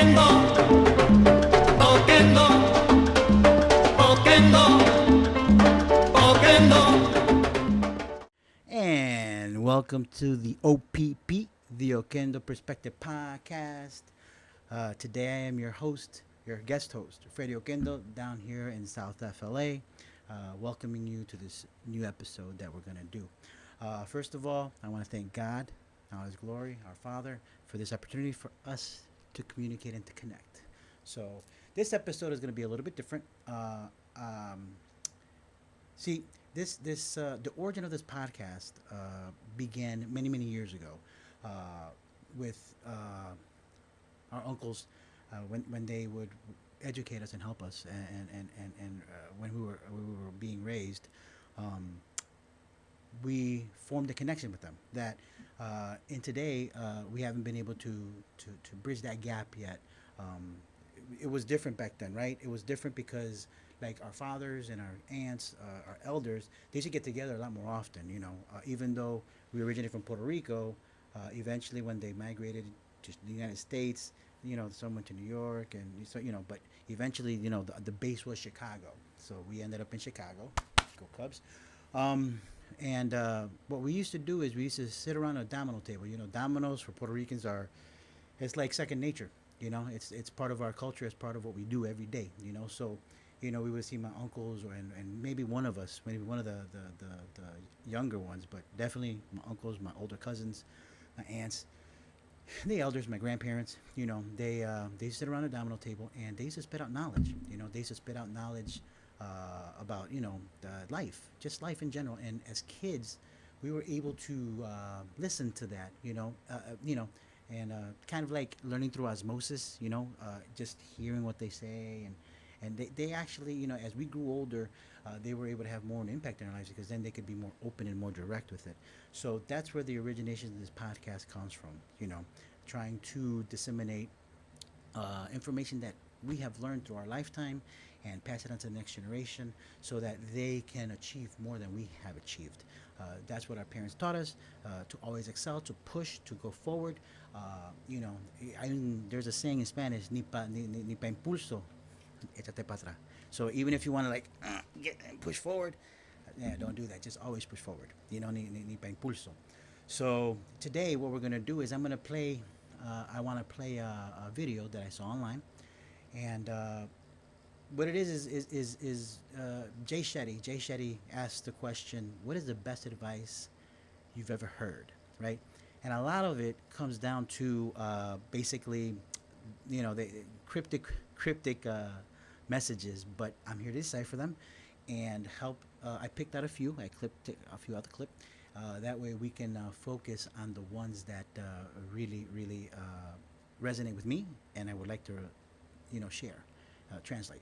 Oquendo, Oquendo, Oquendo, Oquendo. And welcome to the OPP, the Oquendo Perspective Podcast. Today I am your host, your guest host, Freddy Oquendo, down here in South FLA, welcoming you to this new episode that we're going to do. First of all, I want to thank God, now His glory, our Father, for this opportunity for us to communicate and to connect. So this episode is going to be a little bit different. See, the origin of this podcast began many years ago with our uncles when they would educate us and help us, and when we were being raised. We formed a connection with them that in today we haven't been able to bridge that gap yet. It was different back then, right? It was different because like our fathers and our aunts, our elders, they used to get together a lot more often. Even though we originated from Puerto Rico, eventually when they migrated to the United States, some went to New York, and so but eventually, the base was Chicago. So we ended up in Chicago. Go Cubs. And what we used to do is we used to sit around a domino table. Dominoes for Puerto Ricans it's like second nature. It's part of our culture. It's part of what we do every day. So we would see my uncles and maybe one of us, maybe one of the younger ones, but definitely my uncles, my older cousins, my aunts, the elders, my grandparents. They sit around a domino table and they used to spit out knowledge. They used to spit out knowledge about life, just life in general. And as kids, we were able to listen to that, and kind of like learning through osmosis, just hearing what they say, and they actually, as we grew older, they were able to have more of an impact in our lives because then they could be more open and more direct with it. So that's where the origination of this podcast comes from, trying to disseminate information that we have learned through our lifetime and pass it on to the next generation so that they can achieve more than we have achieved. That's what our parents taught us, to always excel, to push, to go forward. There's a saying in Spanish, ni pa impulso, échate para atrás. So even if you want to get and push forward, don't do that. Just always push forward. Ni pa impulso. So today what we're going to do is I want to play a video that I saw online. And what it is Jay Shetty. Jay Shetty asked the question, what is the best advice you've ever heard, right? And a lot of it comes down to basically, the cryptic messages, but I'm here to decipher them and help. I picked out a few. I clipped a few out the clip. That way we can focus on the ones that really resonate with me, and I would like to share, translate.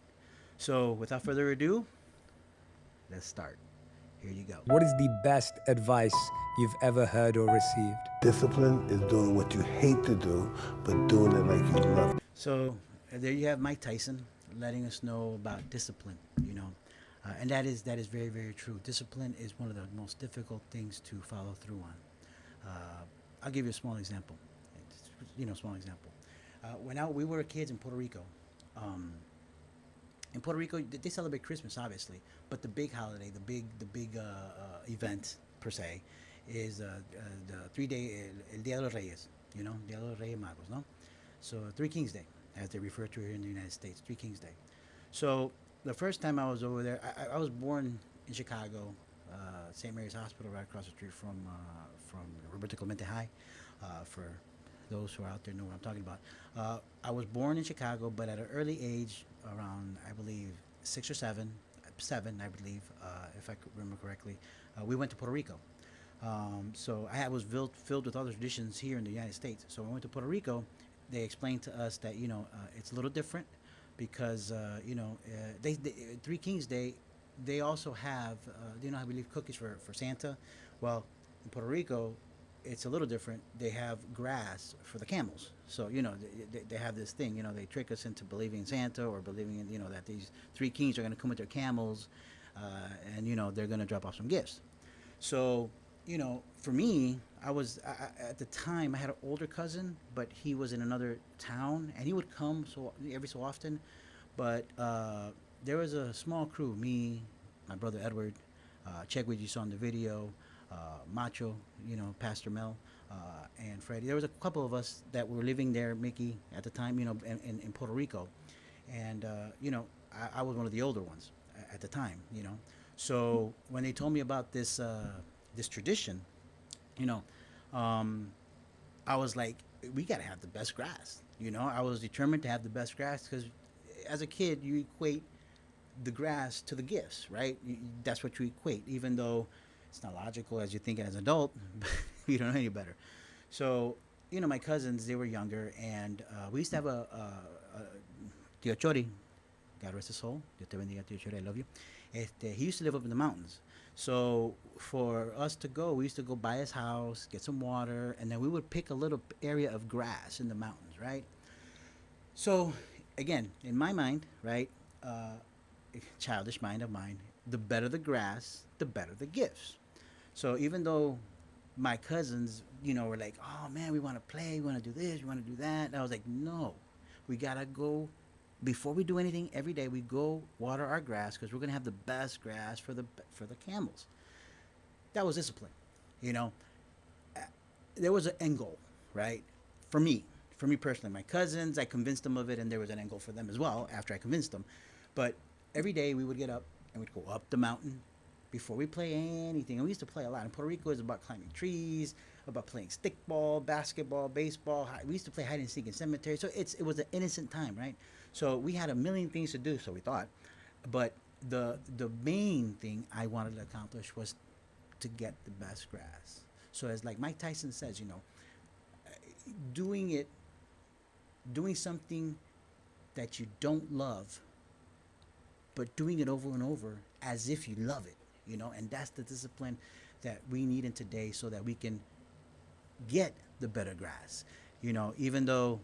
So without further ado, let's start. Here you go. What is the best advice you've ever heard or received? Discipline is doing what you hate to do, but doing it like you love it. So there you have Mike Tyson letting us know about discipline, and that is very true. Discipline is one of the most difficult things to follow through on. I'll give you a small example. When we were kids in Puerto Rico, they celebrate Christmas, obviously, but the big holiday, the big event per se, is the 3-day El Día de los Reyes, Día de los Reyes Magos, no? So Three Kings Day, as they refer to it here in the United States, Three Kings Day. So the first time I was over there, I was born in Chicago, St. Mary's Hospital, right across the street from Roberto Clemente High. For those who are out there know what I'm talking about. I was born in Chicago, but at an early age, around, I believe, 6 or 7, I believe, if I could remember correctly, we went to Puerto Rico. So I was filled with other traditions here in the United States. So when we went to Puerto Rico, they explained to us that, it's a little different because, they Three Kings Day, they also have, I believe, cookies for Santa. Well, in Puerto Rico, it's a little different. They have grass for the camels. So, they have this thing, they trick us into believing in Santa or believing in, that these three kings are going to come with their camels and, they're going to drop off some gifts. So, for me, at the time I had an older cousin, but he was in another town, and he would come so every so often. But there was a small crew: me, my brother Edward, Chegwid you saw in the video, Macho, Pastor Mel, and Freddie. There was a couple of us that were living there, Mickey at the time, in Puerto Rico, and I was one of the older ones at the time. So when they told me about this tradition, you know, um, I was like, we gotta have the best grass. I was determined to have the best grass because as a kid, you equate the grass to the gifts, right? That's what you equate, even though it's not logical as you think as an adult. You don't know any better. So, my cousins, they were younger, and we used to have a Tio Chori, God rest his soul. Dios te bendiga, Tio Chori, I love you. He used to live up in the mountains. So for us to go, we used to go by his house, get some water, and then we would pick a little area of grass in the mountains, right? So again, in my mind, right, childish mind of mine, the better the grass, the better the gifts. So even though my cousins, were like, oh man, we want to play, we want to do this, we want to do that. And I was like, no, we gotta go. Before we do anything, every day we go water our grass because we're gonna have the best grass for the camels. That was discipline, you know. There was an end goal, right? For me personally, my cousins, I convinced them of it, and there was an end goal for them as well after I convinced them. But every day we would get up and we'd go up the mountain before we play anything. And we used to play a lot. In Puerto Rico, it was about climbing trees, about playing stickball, basketball, baseball. We used to play hide and seek in cemeteries. So it was an innocent time, right? So we had a million things to do, so we thought. But the main thing I wanted to accomplish was to get the best grass. So as like Mike Tyson says, doing it, doing something that you don't love, but doing it over and over as if you love it, and that's the discipline that we need in today so that we can get the better grass. Even though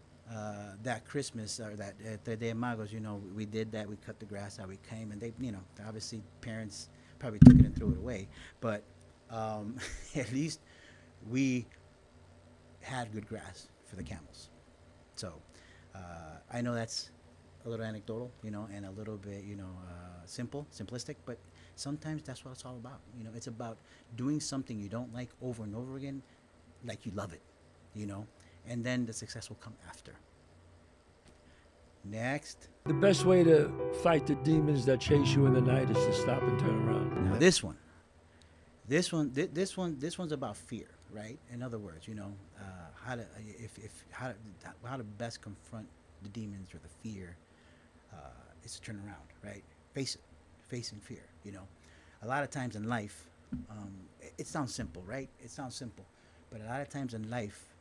that Christmas or that the Day of Magos, we did that. We cut the grass out. We came, and they, obviously parents probably took it and threw it away. But at least we had good grass for the camels. So I know that's a little anecdotal, and a little bit, simplistic, but sometimes that's what it's all about. It's about doing something you don't like over and over again, like you love it, and then the success will come after. Next. The best way to fight the demons that chase you in the night is to stop and turn around. Now this one's about fear, right? In other words, how to best confront the demons or the fear is to turn around, right? Face it, facing fear. A lot of times in life, it sounds simple, right? It sounds simple, but a lot of times in life,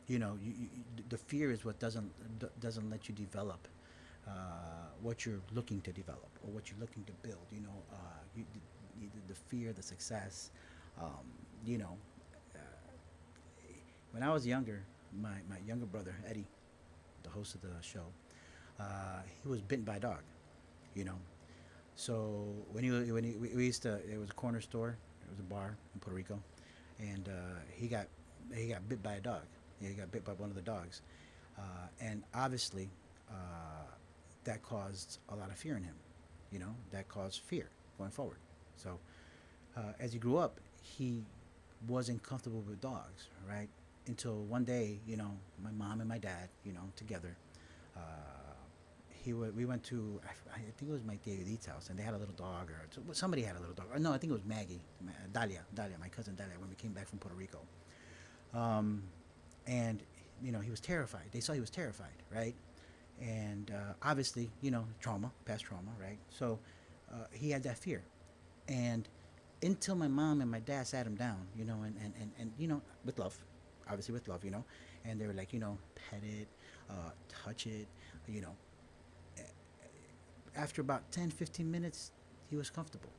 the fear is what doesn't let you develop what you're looking to develop or what you're looking to build. The fear, the success. When I was younger, my younger brother Eddie, the host of the show, he was bitten by a dog. So when we used to, it was a corner store, it was a bar in Puerto Rico, and he got bit by a dog. Yeah, he got bit by one of the dogs, and obviously that caused a lot of fear in him. That caused fear going forward. So as he grew up, he wasn't comfortable with dogs, right? Until one day, my mom and my dad, together, we went to, I think it was my David's house, and they had a little dog, or somebody had a little dog. Or no, I think it was Maggie, Dalia, my cousin Dalia, when we came back from Puerto Rico. And he was terrified. They saw he was terrified, right? And obviously, past trauma, right? So he had that fear, and until my mom and my dad sat him down, and with love, obviously with love, and they were like, pet it, touch it, After about 10-15 minutes, he was comfortable.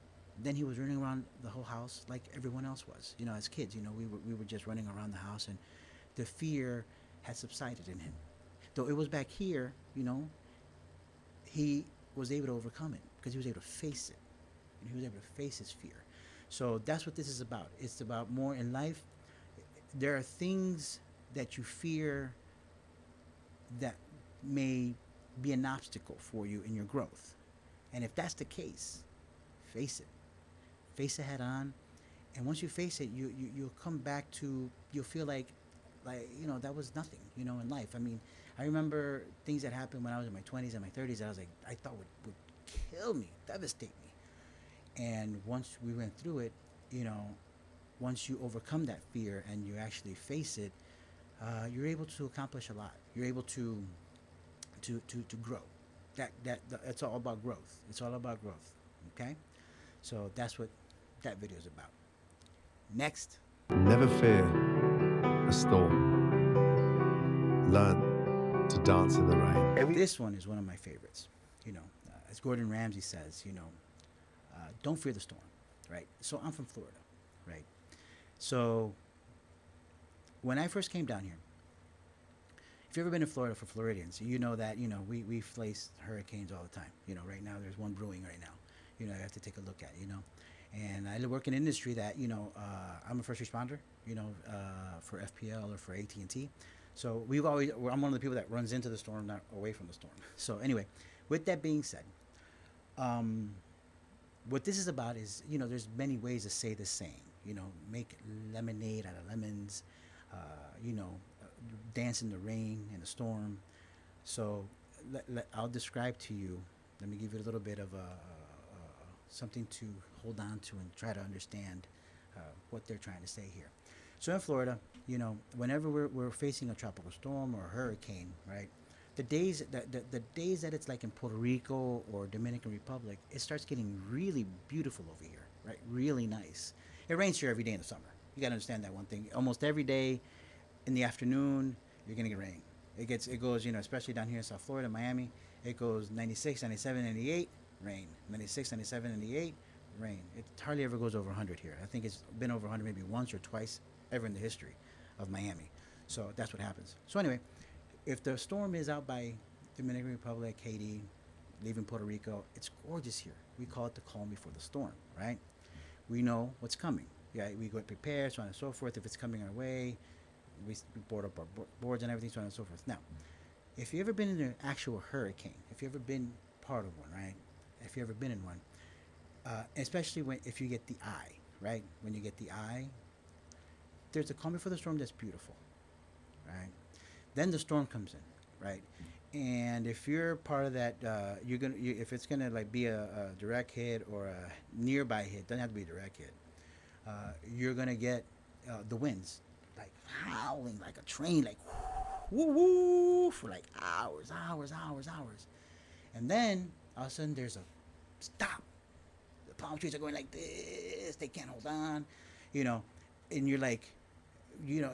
Then he was running around the whole house like everyone else was. As kids, we were just running around the house, and the fear had subsided in him. Though it was back here, he was able to overcome it because he was able to face it. He was able to face his fear. So that's what this is about. It's about more in life. There are things that you fear that may be an obstacle for you in your growth. And if that's the case, face it. Face it head on. And once you face it, you'll come back to, you'll feel like, that was nothing, in life. I mean, I remember things that happened when I was in my 20s and my 30s that I was like, I thought would kill me, devastate me. And once we went through it, once you overcome that fear and you actually face it, you're able to accomplish a lot. You're able to grow. It's all about growth. It's all about growth. Okay, so that's what that video is about. Next. Never fear a storm. Learn to dance in the rain. This one is one of my favorites. As Gordon Ramsay says, don't fear the storm, right? So I'm from Florida, right? So when I first came down here, if you've ever been to Florida, for Floridians, you know that, we face hurricanes all the time. Right now there's one brewing right now. You have to take a look at, And I work in an industry that, I'm a first responder, for FPL or for AT&T. So I'm one of the people that runs into the storm, not away from the storm. So anyway, with that being said, what this is about is, there's many ways to say this saying, make lemonade out of lemons, dance in the rain and the storm. So I'll describe to you, let me give you a little bit of something to hold on to and try to understand what they're trying to say here. So in Florida, whenever we're facing a tropical storm or a hurricane, right? The days that it's like in Puerto Rico or Dominican Republic, it starts getting really beautiful over here, right? Really nice. It rains here every day in the summer. You got to understand that one thing. Almost every day in the afternoon, you're going to get rain. It goes, especially down here in South Florida, Miami, it goes 96, 97, 98, rain. 96, 97, 98, rain. It hardly ever goes over 100 here. I think it's been over 100 maybe once or twice ever in the history of Miami. So that's what happens. So anyway, if the storm is out by Dominican Republic, Haiti, leaving Puerto Rico, it's gorgeous here. We call it the calm before the storm, right? We know what's coming. Yeah, we go prepare, so on and so forth. If it's coming our way, we board up our boards and everything, so on and so forth. Now, if you've ever been in an actual hurricane, if you've ever been part of one, right? If you've ever been in one, especially if you get the eye, right? When you get the eye, there's a calm before the storm that's beautiful, right? Then the storm comes in, right? And if you're part of that, if it's gonna like be a direct hit or a nearby hit, doesn't have to be a direct hit. You're gonna get the winds like howling like a train, like woo woo for like hours, and then all of a sudden there's a stop. The palm trees are going like this; they can't hold on, and you're like, you're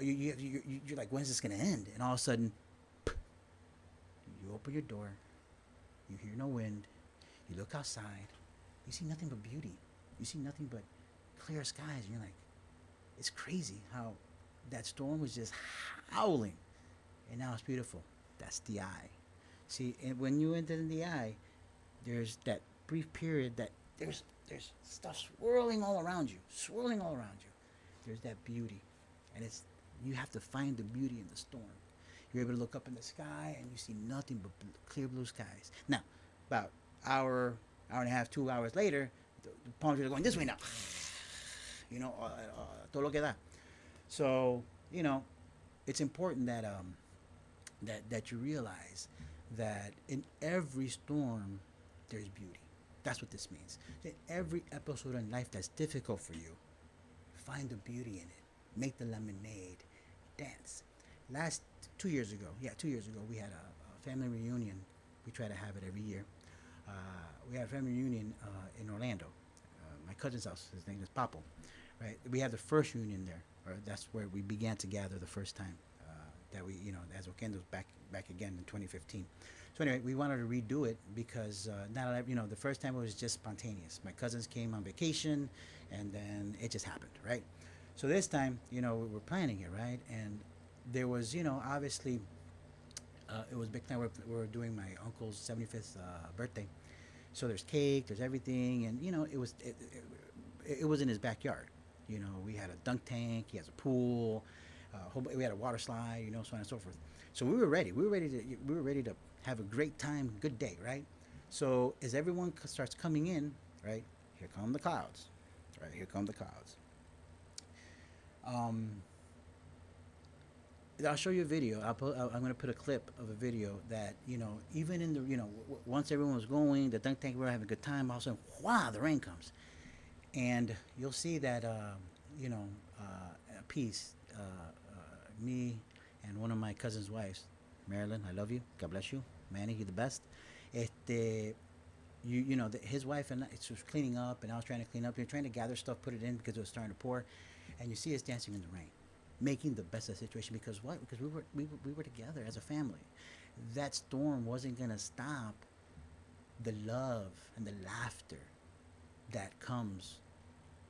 like, when's this gonna end? And all of a sudden, you open your door, you hear no wind, you look outside, you see nothing but beauty. You see nothing but clear skies, and you're like, it's crazy how that storm was just howling, and now it's beautiful. That's the eye. See, and when you enter in the eye, there's that brief period that there's stuff swirling all around you. There's that beauty, and you have to find the beauty in the storm. You're able to look up in the sky and you see nothing but clear blue skies. Now, about hour and a half, 2 hours later, the palm trees are going this way now. Todo lo que da. So, it's important that that you realize that in every storm there's beauty. That's what this means. In every episode in life that's difficult for you, find the beauty in it. Make the lemonade. Dance. 2 years ago, we had a family reunion. We try to have it every year. We had a family reunion in Orlando. My cousin's house, his name is Papo, right? We had the first reunion there, or that's where we began to gather the first time that we, as Oquendo's back again in 2015. So anyway, we wanted to redo it because the first time it was just spontaneous. My cousins came on vacation, and then it just happened, right? So this time, we were planning it, right? And there was, obviously, it was big time. We were doing my uncle's 75th birthday, so there's cake, there's everything, and it it was in his backyard. You know, we had a dunk tank. He has a pool. We had a water slide. You know, so on and so forth. So we were ready. We were ready to have a great time, good day, right? So as everyone starts coming in, right, here come the clouds, right? Here come the clouds. Um, I'll show you a video. I'm going to put a clip of a video that, you know, even in the, you know, once everyone was going, the dunk tank, we were having a good time. All of a sudden, wow, the rain comes. And you'll see that, you know, a piece, me and one of my cousin's wives, Marilyn, I love you. God bless you. Manny, you're the best. You know, his wife and I, she was cleaning up, and I was trying to clean up. You're trying to gather stuff, put it in because it was starting to pour. And you see us dancing in the rain, making the best of the situation. Because what? Because we were together as a family. That storm wasn't gonna stop the love and the laughter that comes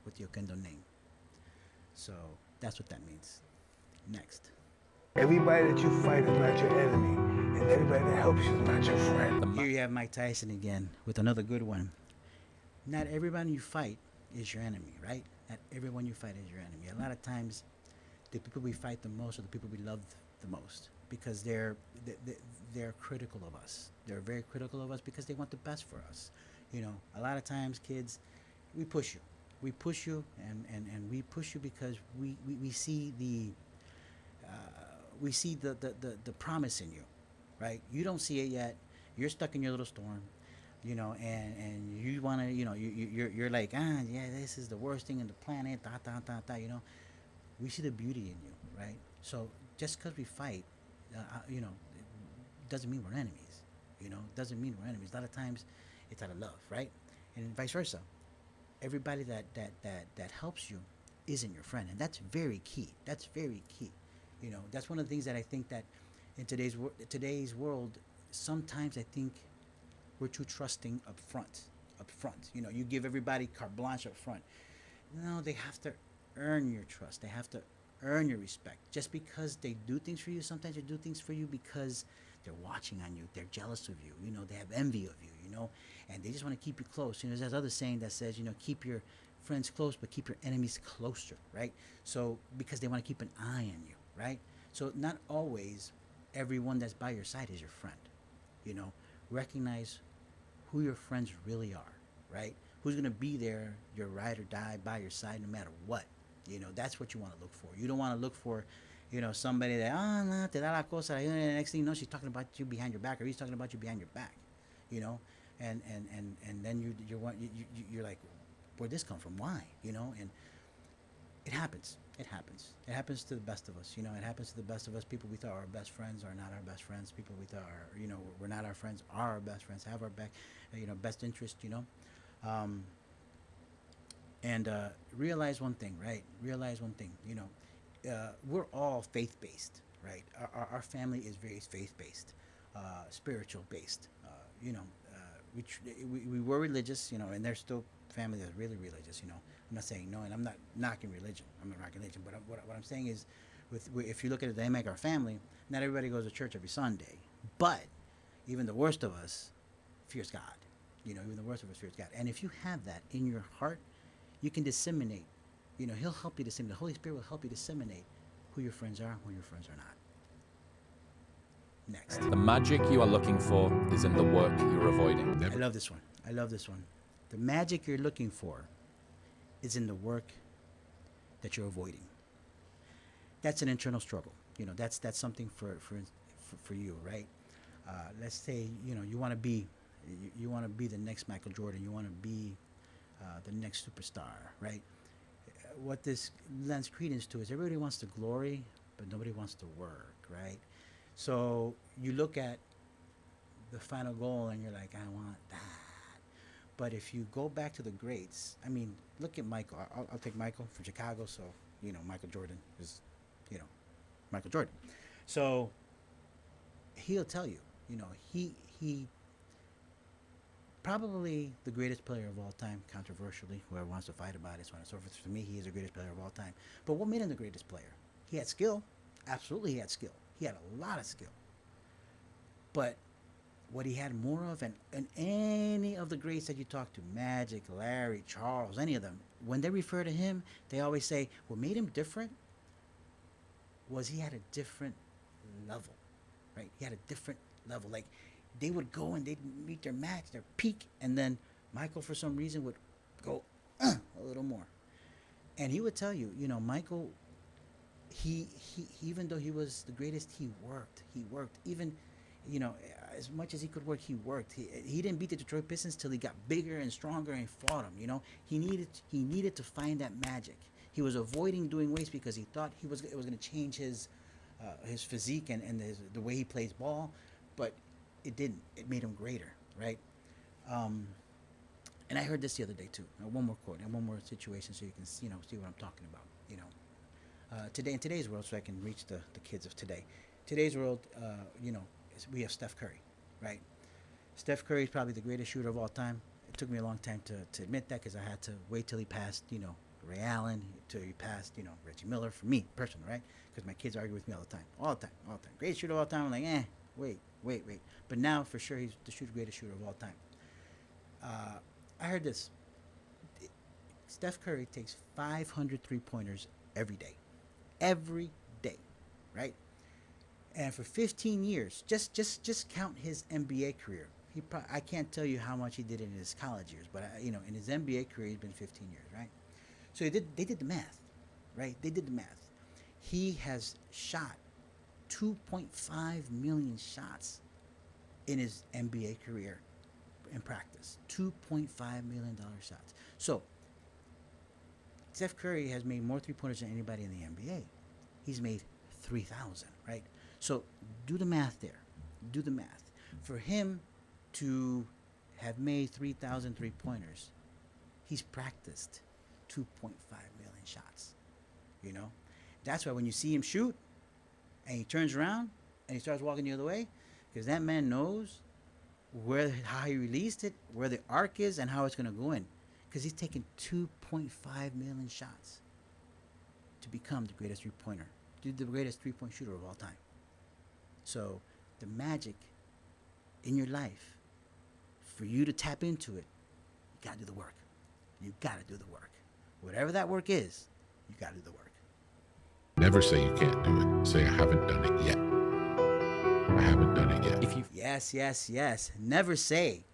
with the Oquendo name. So that's what that means. Next. Everybody that you fight is not your enemy, and everybody that helps you is not your friend. Here you have Mike Tyson again with another good one. Not everybody you fight is your enemy, right? Not everyone you fight is your enemy. A lot of times, the people we fight the most are the people we love the most, because they're critical of us. They're very critical of us because they want the best for us. You know, a lot of times, kids, we push you. We push you, and we push you because we see the promise in you, right? You don't see it yet. You're stuck in your little storm, you know, and you want to, you know, you're like, yeah, this is the worst thing in the planet, you know. We see the beauty in you, right? So just because we fight, you know, doesn't mean we're enemies, you know. Doesn't mean we're enemies. A lot of times, it's out of love, right? And vice versa. Everybody that helps you isn't your friend, and that's very key. That's very key. You know, that's one of the things that I think that in today's world, sometimes I think we're too trusting up front. You know, you give everybody carte blanche up front. No, they have to earn your trust. They have to earn your respect. Just because they do things for you, sometimes they do things for you because they're watching on you. They're jealous of you. You know, they have envy of you, you know, and they just want to keep you close. You know, there's another saying that says, you know, keep your friends close, but keep your enemies closer, right? So, because they want to keep an eye on you, right? So, not always everyone that's by your side is your friend. You know, recognize who your friends really are, right? Who's going to be there, your ride or die, by your side, no matter what. You know, that's what you want to look for. You don't want to look for, you know, somebody that, no, te da la cosa, and the next thing you know, she's talking about you behind your back, or he's talking about you behind your back, you know, and then you're like, where'd this come from? Why? You know, and it happens. It happens to the best of us. You know, it happens to the best of us. People we thought are our best friends are not our best friends. People we thought are, you know, we're not our friends are our best friends, have our back, you know, best interest, you know. And realize one thing, right? Realize one thing, you know, we're all faith-based, right? Our family is very faith-based, spiritual-based. You know, we were religious, you know, and there's still family that's really religious, you know. I'm not saying no, and I'm not knocking religion. I'm not knocking religion, but what I'm saying is, if you look at the dynamic of our family, not everybody goes to church every Sunday, but even the worst of us fears God. You know, even the worst of us fears God. And if you have that in your heart, you can disseminate. You know, He'll help you disseminate. The Holy Spirit will help you disseminate who your friends are and who your friends are not. Next. The magic you are looking for is in the work you're avoiding. I love this one. I love this one. The magic you're looking for is in the work that you're avoiding. That's an internal struggle. You know, that's something for you, right? Let's say, you know, you want to be the next Michael Jordan. You want to be the next superstar, right? What this lends credence to is everybody wants the glory, but nobody wants the work, right? So you look at the final goal and you're like, I want that. But if you go back to the greats, I mean, look at Michael. I'll take Michael from Chicago. So, you know, Michael Jordan is, you know, Michael Jordan. So he'll tell you, you know, he probably the greatest player of all time, controversially. Whoever wants to fight about it, so on and so forth. For me, he is the greatest player of all time. But what made him the greatest player? He had skill. Absolutely, he had skill. He had a lot of skill. But what he had more of, and any of the greats that you talk to, Magic, Larry, Charles, any of them, when they refer to him, they always say what made him different was he had a different level, right? He had a different level. Like they would go and they'd meet their match, their peak, and then Michael, for some reason, would go a little more. And he would tell you, you know, Michael, he even though he was the greatest, he worked. He worked. Even, you know, as much as he could work, he worked. He didn't beat the Detroit Pistons till he got bigger and stronger and fought them. You know, he needed to find that magic. He was avoiding doing weights because he thought it was going to change his physique and the way he plays ball, but it didn't. It made him greater, right? And I heard this the other day too. One more quote and one more situation, so you can see what I'm talking about. You know, today in today's world, so I can reach the kids of today. Today's world, you know, we have Steph Curry, right? Steph Curry is probably the greatest shooter of all time. It took me a long time to admit that because I had to wait till he passed, you know, Ray Allen, till he passed, you know, Reggie Miller, for me personally, right? Because my kids argue with me all the time. Great shooter of all time. I'm like, wait. But now, for sure, he's the greatest shooter of all time. I heard this. Steph Curry takes 500 three-pointers every day. Every day, right? And for 15 years, just count his NBA career. I can't tell you how much he did in his college years, but you know, in his NBA career, he's been 15 years, right? So they did the math, right? They did the math. He has shot 2.5 million shots in his NBA career in practice. $2.5 million shots. So Steph Curry has made more three-pointers than anybody in the NBA. He's made 3,000, right? So do the math there. Do the math. For him to have made 3,000 three-pointers, he's practiced 2.5 million shots. You know? That's why when you see him shoot and he turns around and he starts walking the other way, because that man knows how he released it, where the arc is, and how it's going to go in. Because he's taken 2.5 million shots to become the greatest three-pointer, the greatest three-point shooter of all time. So the magic in your life, for you to tap into it, you got to do the work. You got to do the work. Whatever that work is, you got to do the work. Never say you can't do it. Say, I haven't done it yet. I haven't done it yet. Yes. Never say,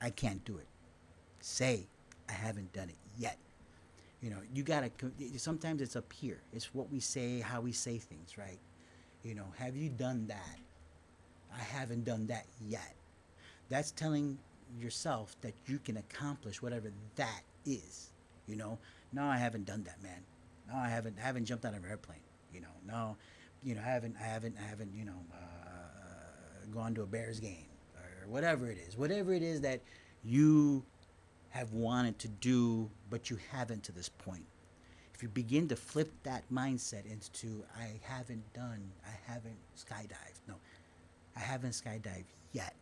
I can't do it. Say, I haven't done it yet. You know, you got to, sometimes it's up here. It's what we say, how we say things, right? You know, have you done that? I haven't done that yet. That's telling yourself that you can accomplish whatever that is. You know, no, I haven't done that, man. No, I haven't jumped out of an airplane. You know, no, you know, I haven't, you know, gone to a Bears game or whatever it is that you have wanted to do, but you haven't to this point. If you begin to flip that mindset into, I haven't skydived. No, I haven't skydived yet.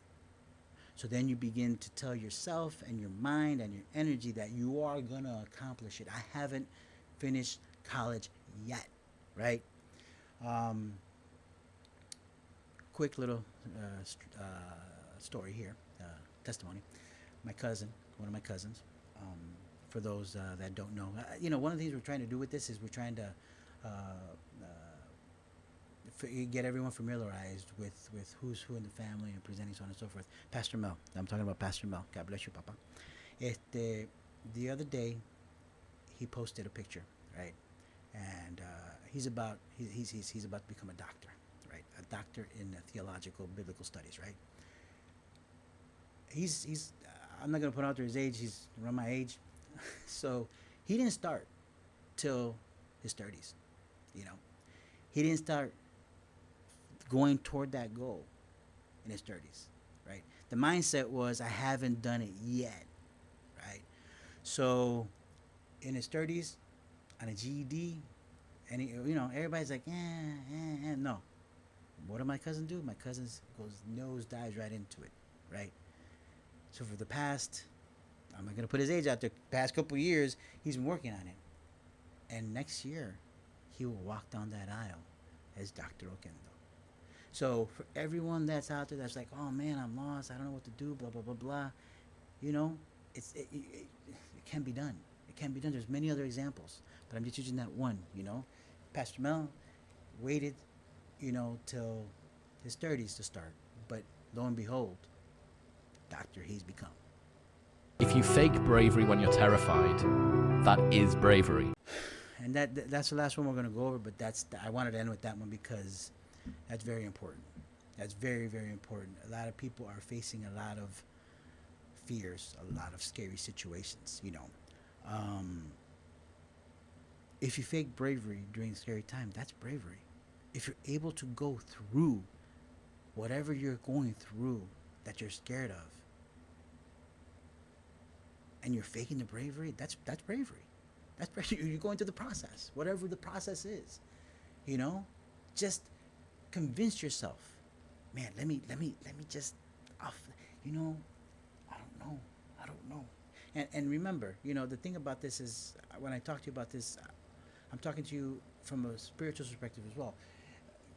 So then you begin to tell yourself and your mind and your energy that you are going to accomplish it. I haven't finished college yet, right? Quick little story here, testimony. My cousin, one of my cousins, for those that don't know, you know, one of the things we're trying to do with this is we're trying to get everyone familiarized with who's who in the family and presenting so on and so forth. Pastor Mel, I'm talking about Pastor Mel. God bless you, Papa. The other day, he posted a picture, right? And he's about to become a doctor, right? A doctor in theological biblical studies, right? He's I'm not gonna put out there his age. He's around my age, so he didn't start till his 30s. You know, he didn't start going toward that goal in his 30s, right? The mindset was, I haven't done it yet, right? So in his 30s, on a GED, and you know, everybody's like, no. What did my cousin do? My cousin nose dives right into it, right? So for the past, I'm not gonna put his age out there, past couple years, he's been working on it. And next year, he will walk down that aisle as Dr. Oquendo. So for everyone that's out there that's like, oh man, I'm lost, I don't know what to do, blah blah blah blah, you know, it can be done. It can be done. There's many other examples, but I'm just using that one. You know, Pastor Mel waited, you know, till his 30s to start, but lo and behold, doctor he's become. If you fake bravery when you're terrified, that is bravery. And that's the last one we're gonna go over, but I wanted to end with that one because that's very important. That's very, very important. A lot of people are facing a lot of fears, a lot of scary situations, you know. If you fake bravery during a scary time, that's bravery. If you're able to go through whatever you're going through that you're scared of, and you're faking the bravery, that's bravery. That's bravery. You're going through the process, whatever the process is, you know. Just convince yourself, man. Let me just, you know. I don't know. And remember, you know, the thing about this is, when I talk to you about this, I'm talking to you from a spiritual perspective as well.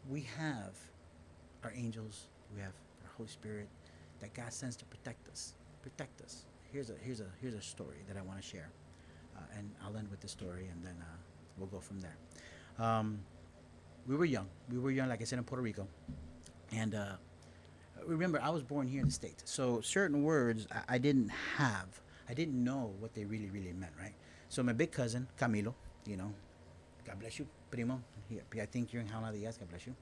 We have our angels, we have our Holy Spirit that God sends to protect us. Here's a story that I want to share, and I'll end with the story, and then we'll go from there. We were young, like I said, in Puerto Rico, and remember, I was born here in the States, so certain words I didn't know what they really meant, right? So my big cousin Camilo, you know, God bless you, primo. I think you're in Jaula Diaz. God bless you.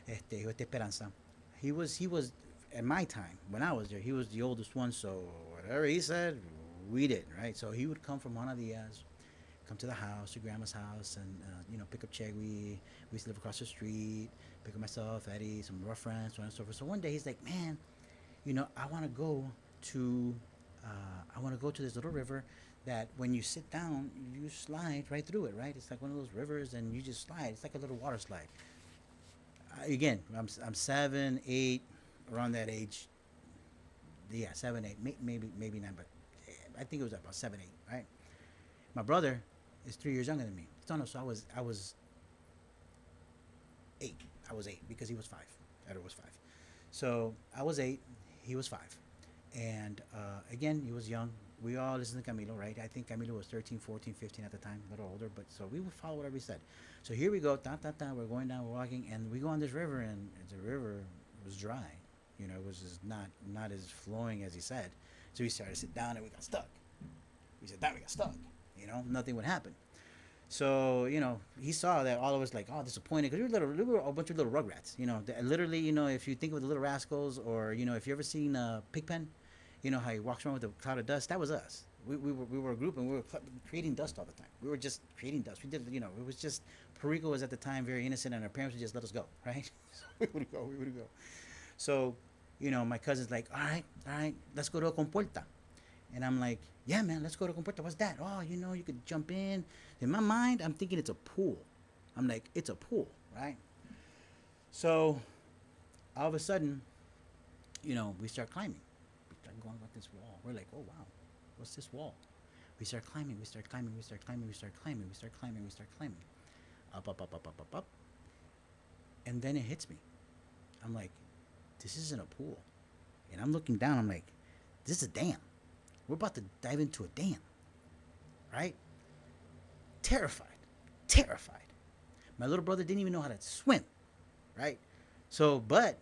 Hijo de Esperanza. He was at my time when I was there. He was the oldest one, so whatever he said, we did, right? So he would come from Juana Diaz, come to the house, to grandma's house, and you know, pick up Chegui. We used to live across the street. Pick up myself, Eddie, some of our friends, so on and so forth. So one day he's like, man, you know, I want to go to this little river that when you sit down, you slide right through it, right? It's like one of those rivers, and you just slide. It's like a little water slide. Again, I'm 7, 8, around that age. Yeah, 7, 8, maybe 9, but I think it was about 7, 8, right? My brother is 3 years younger than me. So I was 8. I was 8 because he was 5. Edward was 5. So I was 8. He was 5. And again, he was young. We all listened to Camilo, right? I think Camilo was 13, 14, 15 at the time, a little older. But so we would follow whatever he said. So here we go. We're going down. We're walking. And we go on this river. And the river was dry. You know, it was just not as flowing as he said. So we started to sit down and we got stuck. You know, nothing would happen. So, you know, he saw that all of us like, oh, disappointed, because we were a bunch of little rugrats, you know, literally, you know, if you think of the Little Rascals, or, you know, if you ever seen Pigpen, you know how he walks around with a cloud of dust, that was us. We were a group, and we were creating dust all the time. We were just creating dust. We did, you know, it was just, Puerto Rico was at the time very innocent, and our parents would just let us go, right? So we would go. So, you know, my cousin's like, all right, let's go to a compuerta. And I'm like, yeah, man, let's go to compuerta. What's that? Oh, you know, you could jump in. In my mind, I'm thinking it's a pool. I'm like, it's a pool, right? So all of a sudden, you know, we start climbing. We start going up this wall. We're like, oh, wow, what's this wall? We start climbing. Up. And then it hits me. I'm like, this isn't a pool. And I'm looking down. I'm like, this is a dam. We're about to dive into a dam, right? Terrified. My little brother didn't even know how to swim, right? So, but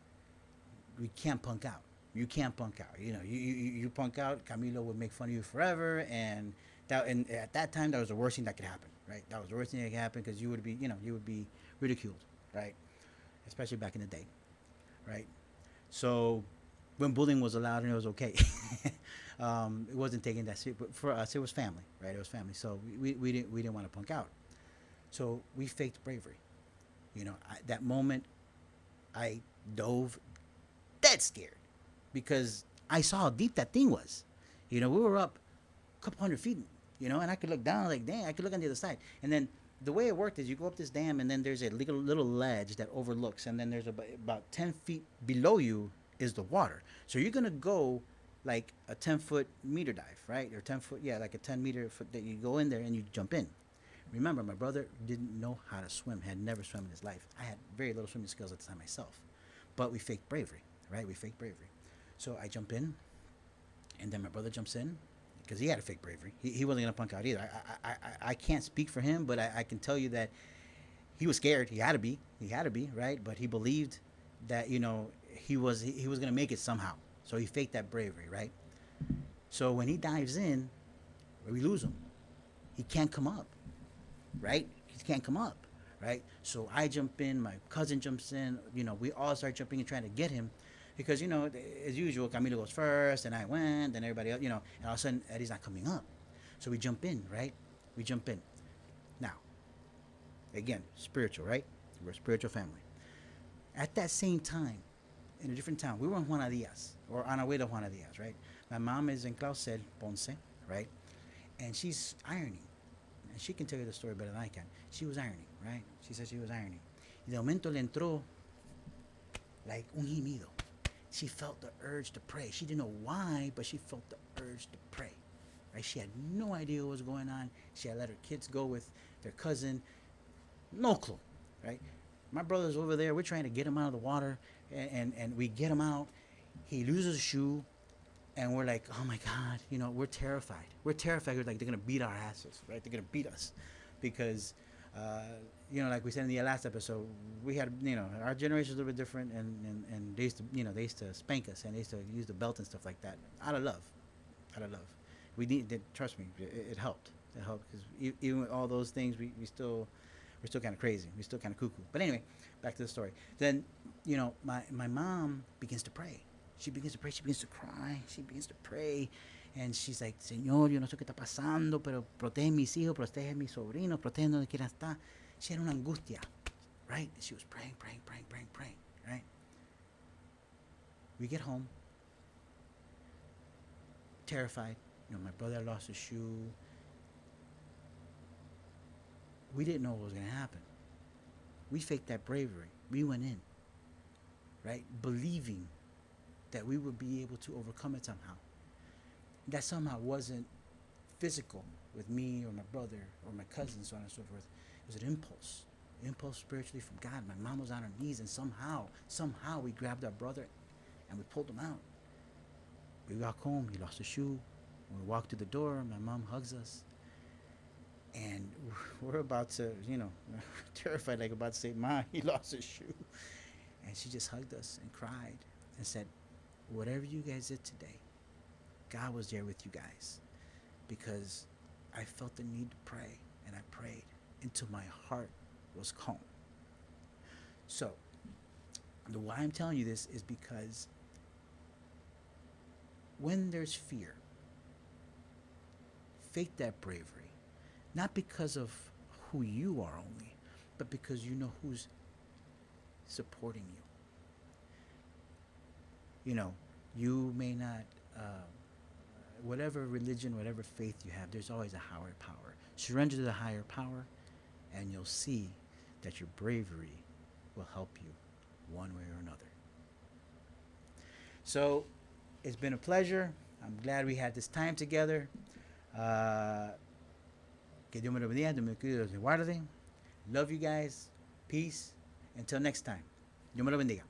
we can't punk out. You can't punk out. You know, you punk out, Camilo would make fun of you forever, and at that time, that was the worst thing that could happen, right? That was the worst thing that could happen, because you would be ridiculed, right? Especially back in the day, right? So when bullying was allowed and it was okay. It wasn't taken that serious, but for us, it was family, right? It was family. So we didn't want to punk out. So we faked bravery. You know, that moment, I dove dead scared, because I saw how deep that thing was. You know, we were up a couple hundred feet, you know, and I could look down, like, dang, I could look on the other side. And then the way it worked is you go up this dam, and then there's a little ledge that overlooks, and then there's about 10 feet below you is the water. So you're going to go like a 10-foot meter dive, right? Or 10 foot, yeah, like a 10 meter foot that you go in there and you jump in. Remember, my brother didn't know how to swim, had never swum in his life. I had very little swimming skills at the time myself. but we fake bravery, right? We fake bravery. So I jump in, and then my brother jumps in because he had a fake bravery. He wasn't gonna punk out either. I can't speak for him, but I can tell you that he was scared. He had to be. He had to be, right? But he believed that he was gonna make it somehow. So he faked that bravery, right? So when he dives in, we lose him. He can't come up, right? He can't come up, right? So I jump in. My cousin jumps in. We all start jumping and trying to get him. Because, as usual, Camilo goes first, and I went, and everybody else, and all of a sudden, Eddie's not coming up. So we jump in, right? We jump in. Now, again, spiritual, right? We're a spiritual family. At that same time, in a different town, we were in Juana Diaz, or on our way to Juana Diaz, right? My mom is in Clausel, Ponce, right? And she's ironing. And she can tell you the story better than I can. She was ironing, right? She said she was ironing. Y de momento le entró like un gemido. She felt the urge to pray. She didn't know why, but she felt the urge to pray. Right? She had no idea what was going on. She had let her kids go with their cousin. No clue. Right? My brother's over there. We're trying to get him out of the water, and we get him out. He loses a shoe, and we're like, oh my God, we're terrified. We're terrified. We're like, they're gonna beat our asses, right? They're gonna beat us, because like we said in the last episode, we had, our generation is a little bit different, and they used to spank us, and they used to use the belt and stuff like that, out of love. Trust me, it helped. It helped, because even with all those things, we're still kind of crazy. We're still kind of cuckoo. But anyway, back to the story. Then, my mom begins to pray. She begins to pray. She begins to cry. She begins to pray. And she's like, Señor, yo no sé qué está pasando, pero protege mis hijos, protege mis sobrinos, protege donde quiera estar. She had una angustia, right? She was praying, right? We get home, terrified. My brother lost his shoe. We didn't know what was going to happen. We faked that bravery. We went in, right? Believing that we would be able to overcome it somehow. That somehow wasn't physical with me or my brother or my cousin, so on and so forth. It was an impulse spiritually from God. My mom was on her knees, and somehow we grabbed our brother and we pulled him out. We walk home. He lost a shoe. When we walk through the door, my mom hugs us, and we're about to, terrified, like about to say, Ma, he lost his shoe. And she just hugged us and cried and said, whatever you guys did today, God was there with you guys, because I felt the need to pray, and I prayed until my heart was calm. So, why I'm telling you this is because when there's fear, fake that bravery, not because of who you are only, but because you know who's supporting you. You may not, whatever religion, whatever faith you have, there's always a higher power. Surrender to the higher power, and you'll see that your bravery will help you one way or another. So, it's been a pleasure. I'm glad we had this time together. Que Dios me lo bendiga, Dios me cuide, Dios me guarde. Love you guys. Peace. Until next time. Dios me lo bendiga.